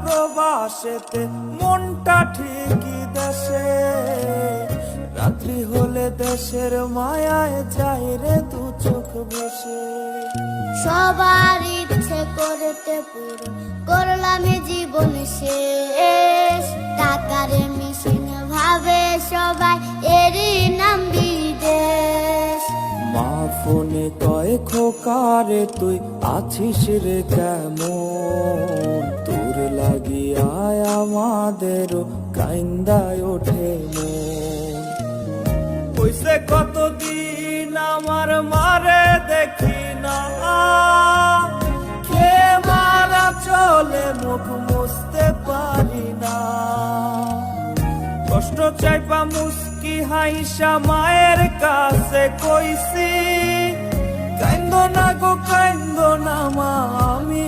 প্রবাসেতে মনটা ঠিকই দেশে, রাত্রি হলে দেশের মায়ায় যায় রে দু চোখ বসে। সবার ইচ্ছে করতে পুরো করলাম জীবন শেষ, টাকার মিশন ভাবে সবাই এরই নাম বিদেশ। মা ফোনে কয় খোকারে তুই আছিস রে কেমন, তোর লাগিয়ায় আমাদেরও কাইন্দায় ওঠে মন। কইছে কতদিন আমার মারে দেখি না, খে মারা চলে মুখ মুছতে পারি না। কষ্ট চাইপা মুস্কি হাইসা মায়ের কাছে কইছি, কাইন্দ না গো কাইন্দ না মা, আমি